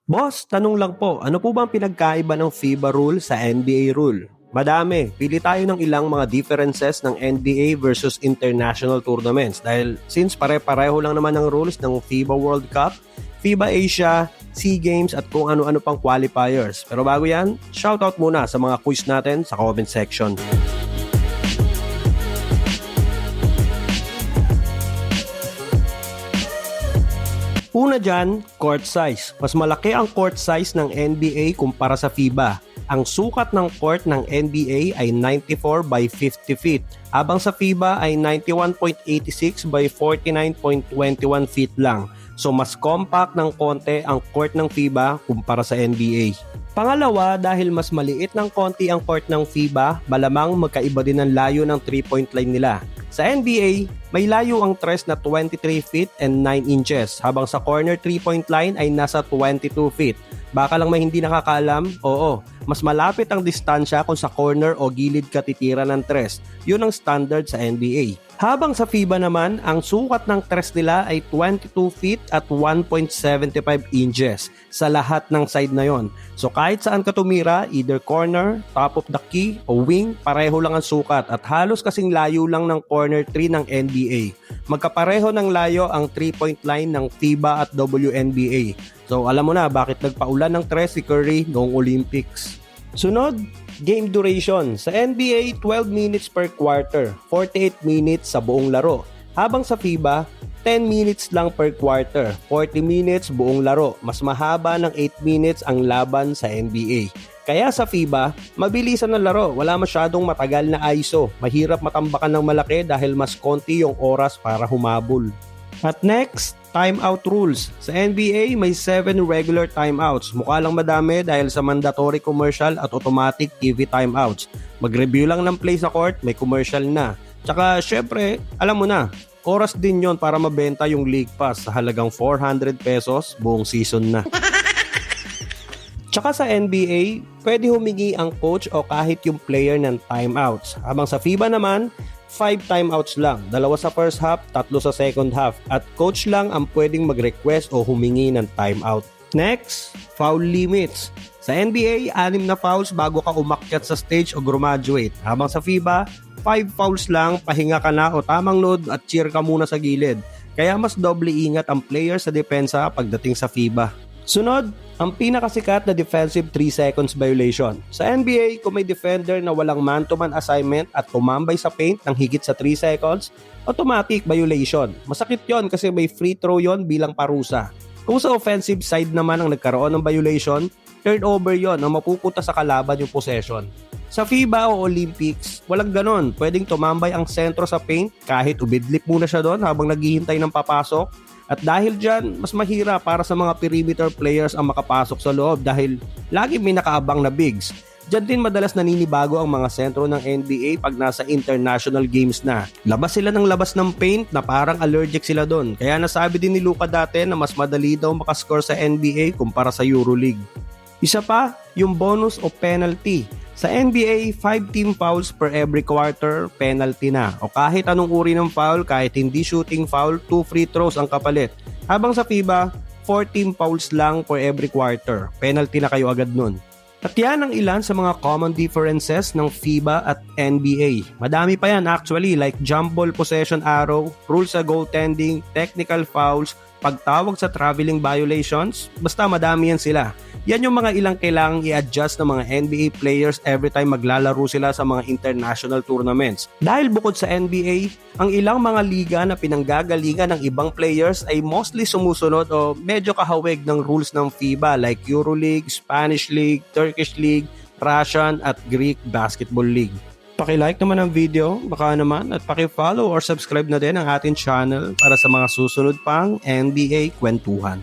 Boss, tanong lang po, ano po ba ang pinagkaiba ng FIBA rule sa NBA rule? Madami. Pili tayo ng ilang mga differences ng NBA versus international tournaments dahil since pare-pareho lang naman ang rules ng FIBA World Cup, FIBA Asia, SEA Games at kung ano-ano pang qualifiers. Pero bago yan, shoutout muna sa mga quiz natin sa comment section. Una dyan, court size. Mas malaki ang court size ng NBA kumpara sa FIBA. Ang sukat ng court ng NBA ay 94 by 50 feet, habang sa FIBA ay 91.86 by 49.21 feet lang. So mas compact ng konti ang court ng FIBA kumpara sa NBA. Pangalawa, dahil mas maliit ng konti ang court ng FIBA, malamang magkaiba din ang layo ng 3-point line nila. Sa NBA, may layo ang tres na 23 feet and 9 inches, habang sa corner 3-point line ay nasa 22 feet. Baka lang may hindi nakakaalam, oo, mas malapit ang distansya kung sa corner o gilid ka titira ng tres. Yun ang standard sa NBA. Habang sa FIBA naman, ang sukat ng tres nila ay 22 feet at 1.75 inches sa lahat ng side na yon. So kahit saan ka tumira, either corner, top of the key, o wing, pareho lang ang sukat at halos kasing layo lang ng corner 3 ng NBA. Magkapareho ng layo ang 3-point line ng FIBA at WNBA. So alam mo na bakit nagpaulan ng tres si Curry noong Olympics. Sunod, game duration. Sa NBA, 12 minutes per quarter, 48 minutes sa buong laro. Habang sa FIBA, 10 minutes lang per quarter, 40 minutes buong laro. Mas mahaba ng 8 minutes ang laban sa NBA. Kaya sa FIBA, mabilisan ang laro, wala masyadong matagal na ISO. Mahirap matambakan ng malaki dahil mas konti yung oras para humabol. At next, timeout rules. Sa NBA, may 7 regular timeouts. Mukha lang madami dahil sa mandatory commercial at automatic TV timeouts. Mag-review lang ng play sa court, may commercial na. Tsaka syempre, alam mo na, oras din yon para mabenta yung League Pass sa halagang 400 pesos buong season na. Tsaka sa NBA, pwede humingi ang coach o kahit yung player ng timeouts. Habang sa FIBA naman, 5 timeouts lang, 2 sa first half, 3 sa second half, at coach lang ang pwedeng mag-request o humingi ng timeout. Next, foul limits. Sa NBA, 6 na fouls bago ka umakyat sa stage o graduate. Habang sa FIBA, 5 fouls lang, pahinga ka na o tamang load at cheer ka muna sa gilid. Kaya mas doble ingat ang player sa depensa pagdating sa FIBA. Sunod, ang pinakasikat na defensive 3 seconds violation. Sa NBA, kung may defender na walang man-to-man assignment at tumambay sa paint ng higit sa 3 seconds, automatic violation. Masakit yon kasi may free throw yon bilang parusa. Kung sa offensive side naman ang nagkaroon ng violation, turnover yon na mapupunta sa kalaban yung possession. Sa FIBA o Olympics, walang ganon. Pwedeng tumambay ang sentro sa paint kahit ubidlip muna siya doon habang naghihintay ng papasok. At dahil dyan, mas mahirap para sa mga perimeter players ang makapasok sa loob dahil lagi may nakaabang na bigs. Diyan din madalas naninibago ang mga sentro ng NBA pag nasa international games na. Labas sila ng labas ng paint na parang allergic sila doon. Kaya nasabi din ni Luka dati na mas madali daw makascore sa NBA kumpara sa EuroLeague. Isa pa, yung bonus o penalty. Sa NBA, 5 team fouls per every quarter, penalty na. O kahit anong uri ng foul, kahit hindi shooting foul, 2 free throws ang kapalit. Habang sa FIBA, 4 team fouls lang per every quarter. Penalty na kayo agad nun. At yan ang ilan sa mga common differences ng FIBA at NBA. Madami pa yan actually, like jump ball possession arrow, rules sa goaltending, technical fouls, pagtawag sa traveling violations, basta madami yan sila. Yan yung mga ilang kailangang i-adjust ng mga NBA players every time maglalaro sila sa mga international tournaments. Dahil bukod sa NBA, ang ilang mga liga na pinanggagalingan ng ibang players ay mostly sumusunod o medyo kahawig ng rules ng FIBA like EuroLeague, Spanish League, Turkish League, Russian at Greek Basketball League. Paki-like naman ang video, baka naman, at paki-follow or subscribe na din ang ating channel para sa mga susunod pang NBA kwentuhan.